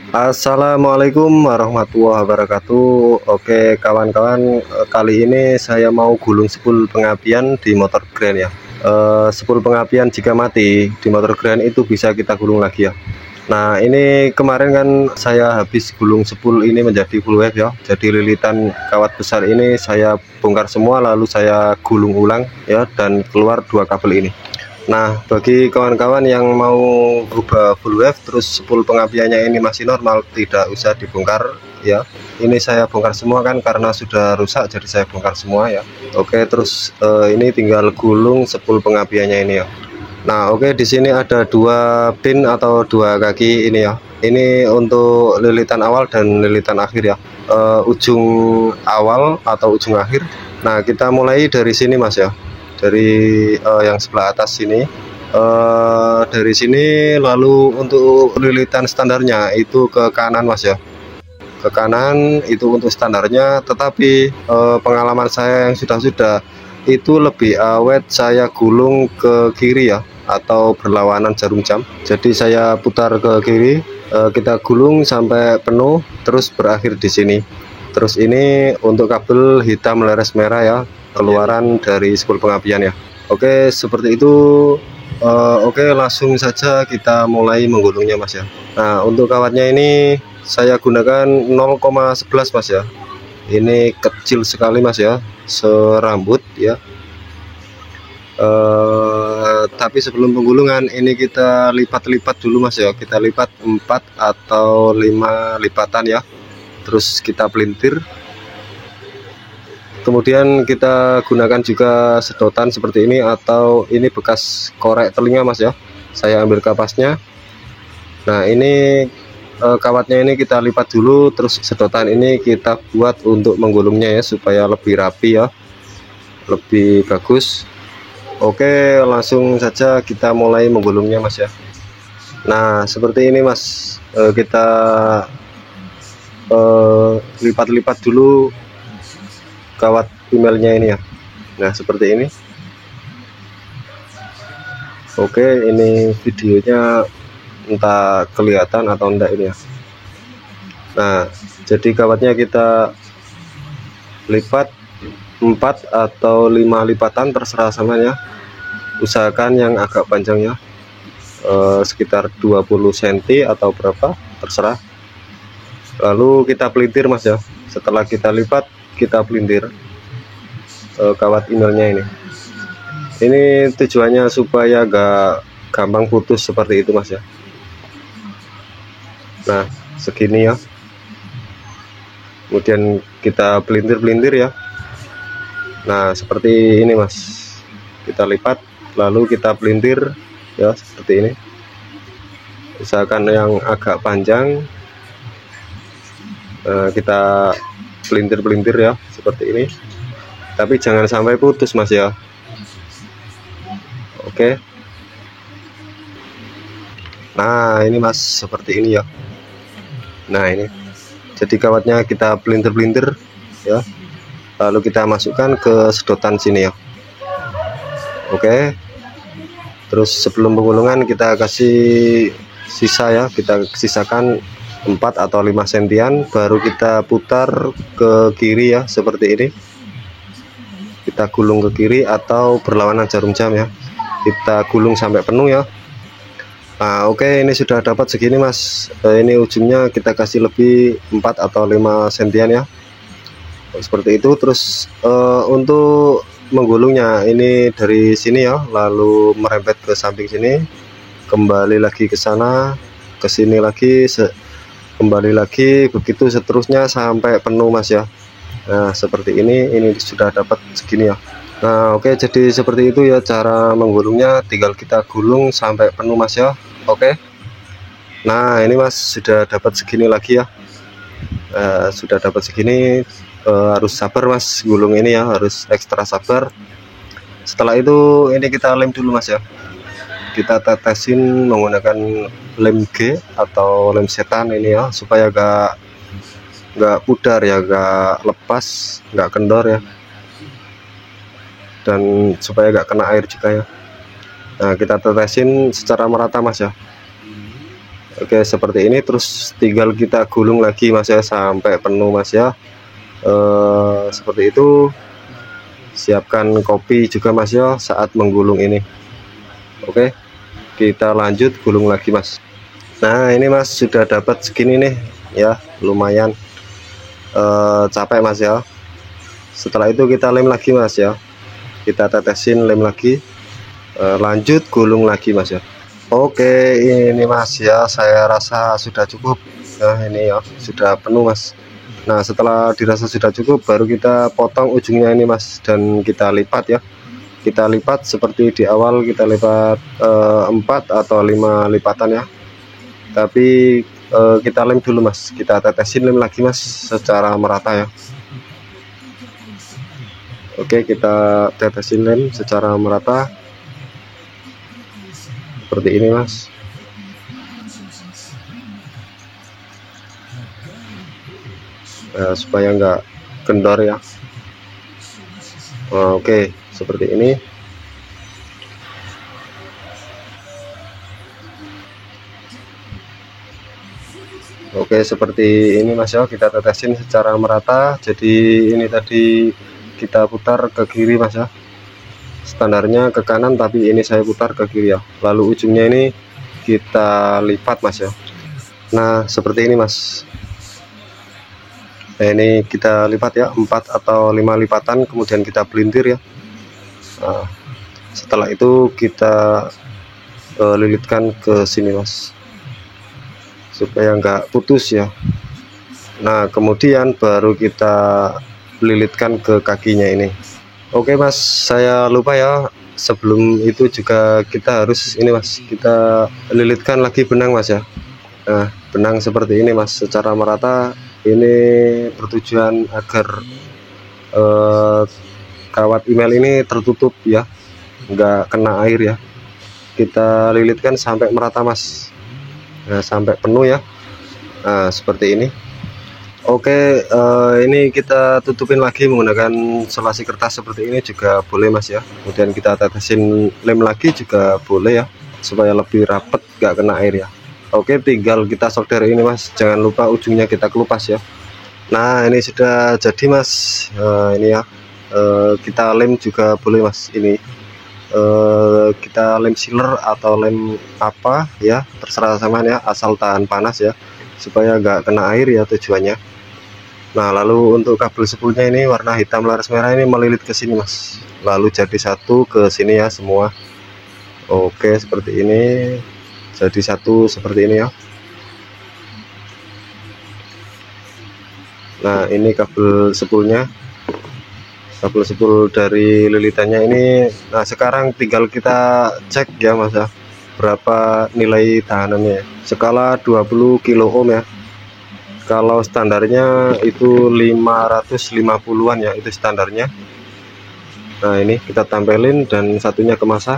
Assalamualaikum warahmatullahi wabarakatuh. Oke kawan-kawan, kali ini saya mau gulung spool pengapian di motor Grand ya. Spool pengapian jika mati di motor Grand itu bisa kita gulung lagi ya. Nah ini kemarin kan saya habis gulung spool ini menjadi full wave ya. Jadi lilitan kawat besar ini saya bongkar semua lalu saya gulung ulang ya, dan keluar dua kabel ini. Nah, bagi kawan-kawan yang mau berubah full wave terus spool pengapiannya ini masih normal, tidak usah dibongkar ya. Ini saya bongkar semua kan karena sudah rusak, jadi saya bongkar semua ya. Oke, terus ini tinggal gulung spool pengapiannya ini ya. Nah, oke, di sini ada dua pin atau dua kaki ini ya. Ini untuk lilitan awal dan lilitan akhir ya. Ujung awal atau ujung akhir. Nah, kita mulai dari sini Mas ya. Dari yang sebelah atas sini, dari sini, lalu untuk lilitan standarnya itu ke kanan Mas ya, ke kanan itu untuk standarnya. Tetapi pengalaman saya yang sudah itu lebih awet saya gulung ke kiri ya, atau berlawanan jarum jam. Jadi saya putar ke kiri, kita gulung sampai penuh terus berakhir di sini. Terus ini untuk kabel hitam leres merah ya, keluaran dari spool pengapian ya. Oke, seperti itu. Oke, langsung saja kita mulai menggulungnya Mas ya. Nah, untuk kawatnya ini saya gunakan 0,11 Mas ya. Ini kecil sekali Mas ya, serambut ya. Tapi sebelum penggulungan ini kita lipat-lipat dulu Mas ya. Kita lipat 4 atau 5 lipatan ya. Terus kita pelintir. Kemudian kita gunakan juga sedotan seperti ini, atau ini bekas korek telinga Mas ya. Saya ambil kapasnya. Nah, ini kawatnya ini kita lipat dulu, terus sedotan ini kita buat untuk menggulungnya ya, supaya lebih rapi ya, lebih bagus. Oke, langsung saja kita mulai menggulungnya Mas ya. Nah, seperti ini Mas, kita lipat-lipat dulu kawat emailnya ini ya. Nah, seperti ini. Oke, ini videonya entah kelihatan atau enggak ini ya. Nah, jadi kawatnya kita lipat 4 atau 5 lipatan, terserah samanya. Usahakan yang agak panjang ya, sekitar 20 cm atau berapa, terserah. Lalu kita pelintir Mas ya. Setelah kita lipat, kita pelintir kawat emailnya ini. Ini tujuannya supaya gak gampang putus seperti itu Mas ya. Nah, segini ya. Kemudian kita pelintir-pelintir ya. Nah, seperti ini Mas. Kita lipat lalu kita pelintir ya, seperti ini. Usahakan yang agak panjang. Kita pelintir-pelintir ya, seperti ini. Tapi jangan sampai putus Mas ya. Oke. Nah, ini Mas, seperti ini ya. Nah, ini. Jadi kawatnya kita pelintir-pelintir ya. Lalu kita masukkan ke sedotan sini ya. Oke. Terus sebelum penggulungan kita kasih sisa ya, kita sisakan 4 atau 5 sentian, baru kita putar ke kiri ya, seperti ini. Kita gulung ke kiri atau berlawanan jarum jam ya. Kita gulung sampai penuh ya. Nah, oke, ini sudah dapat segini Mas. Ini ujungnya kita kasih lebih 4 atau 5 sentian ya, seperti itu. Terus untuk menggulungnya ini dari sini ya, lalu merembet ke samping sini, kembali lagi ke sana, ke sini lagi, kembali lagi, begitu seterusnya sampai penuh Mas ya. Nah, seperti ini sudah dapat segini ya. Nah, oke, jadi seperti itu ya cara menggulungnya, tinggal kita gulung sampai penuh Mas ya. Oke. Nah, ini Mas sudah dapat segini lagi ya. Sudah dapat segini. Harus sabar Mas, gulung ini ya, harus ekstra sabar. Setelah itu ini kita lem dulu Mas ya. Kita tetesin menggunakan lem G atau lem setan ini ya, supaya gak pudar ya, gak lepas, gak kendor ya, dan supaya gak kena air juga ya. Nah, kita tetesin secara merata Mas ya. Oke, seperti ini. Terus tinggal kita gulung lagi mas ya sampai penuh mas ya. Seperti itu. Siapkan kopi juga mas ya saat menggulung ini. Oke, kita lanjut gulung lagi mas. Nah ini mas sudah dapat segini nih ya, lumayan capek mas ya. Setelah itu kita lem lagi mas ya, kita tetesin lem lagi, lanjut gulung lagi mas ya. Oke ini mas ya, saya rasa sudah cukup. Nah ini ya sudah penuh mas. Nah setelah dirasa sudah cukup, baru kita potong ujungnya ini mas, dan kita lipat ya. Kita lipat seperti di awal, kita lipat 4 atau 5 lipatan ya. Tapi kita lem dulu mas, kita tetesin lem lagi mas secara merata ya. Oke, kita tetesin lem secara merata seperti ini mas. Supaya enggak kendor ya. Oke, seperti ini. Oke, seperti ini mas ya, kita tetesin secara merata. Jadi ini tadi kita putar ke kiri mas ya, standarnya ke kanan, tapi ini saya putar ke kiri ya. Lalu ujungnya ini kita lipat mas ya. Nah seperti ini mas. Nah ini kita lipat ya, 4 atau 5 lipatan, kemudian kita belintir ya. Nah, setelah itu kita lilitkan ke sini mas, supaya enggak putus ya. Nah kemudian baru kita lilitkan ke kakinya ini. Oke mas, saya lupa ya, sebelum itu juga kita harus ini mas, kita lilitkan lagi benang mas ya. Nah benang seperti ini mas, secara merata. Ini bertujuan agar kawat email ini tertutup ya, enggak kena air ya. Kita lilitkan sampai merata mas. Nah, sampai penuh ya. Nah seperti ini. Oke, ini kita tutupin lagi menggunakan selasi kertas seperti ini juga boleh mas ya. Kemudian kita tetesin lem lagi juga boleh ya, supaya lebih rapet, gak kena air ya. Oke, tinggal kita solder ini mas, jangan lupa ujungnya kita kelupas ya. Nah ini sudah jadi mas. Ini ya, kita lem juga boleh mas. Ini kita lem sealer atau lem apa ya, terserah sama ya, asal tahan panas ya, supaya nggak kena air ya tujuannya. Nah lalu untuk kabel spoolnya ini warna hitam laras merah ini melilit ke sini mas, lalu jadi satu ke sini ya semua. Oke, seperti ini, jadi satu seperti ini ya. Nah ini kabel spoolnya, kabel spool dari lilitannya ini. Nah sekarang tinggal kita cek ya mas ya, berapa nilai tahanannya. Skala 20 kilo ohm ya. Kalau standarnya itu 550-an ya, itu standarnya. Nah ini kita tempelin dan satunya ke masa.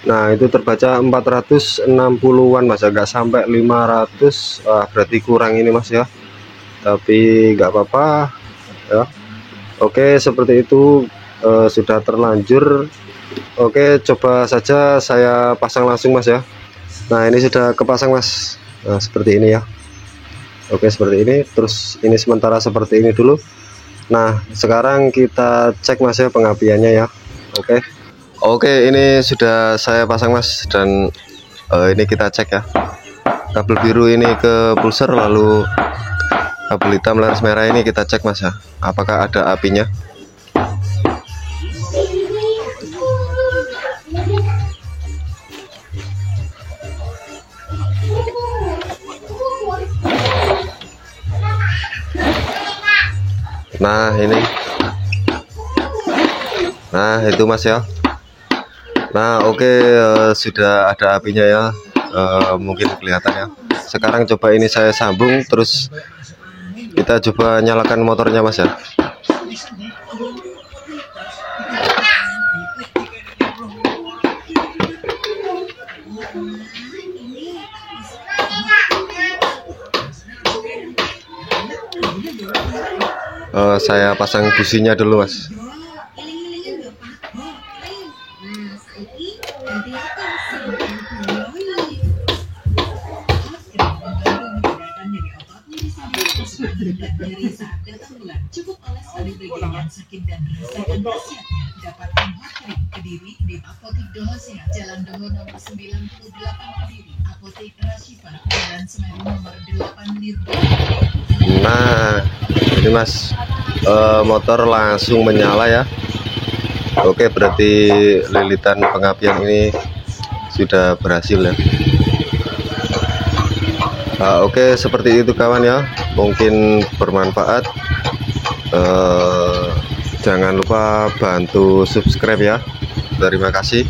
Nah itu terbaca 460-an mas ya, nggak sampai 500. Berarti kurang ini mas ya, tapi nggak apa-apa ya. Oke, seperti itu. Sudah terlanjur. Oke, coba saja saya pasang langsung mas ya. Nah ini sudah kepasang mas. Nah seperti ini ya. Oke, seperti ini. Terus ini sementara seperti ini dulu. Nah sekarang kita cek mas ya pengapiannya ya. Oke, ini sudah saya pasang mas, dan ini kita cek ya. Kabel biru ini ke pulser, lalu kabel hitam laras merah ini kita cek mas ya, apakah ada apinya. Nah ini, nah itu mas ya. Nah oke, sudah ada apinya ya, mungkin kelihatan ya. Sekarang coba ini saya sambung, terus kita coba nyalakan motornya mas ya. Saya pasang businya dulu mas. Dari saat datang bulan, cukup oles pada bagian yang sakit dan rasakan khasiatnya. Dapatkan hot cream Kediri di Apotik Doho Sehat, Jalan Doho nomor 98 Kediri, Apotik Rashifa, Jalan Semeru nomor 8 Lirboyo. Nah, ini Mas, motor langsung menyala ya. Oke, berarti lilitan pengapian ini sudah berhasil ya. Oke, seperti itu kawan ya, mungkin bermanfaat. Jangan lupa bantu subscribe ya. Terima kasih.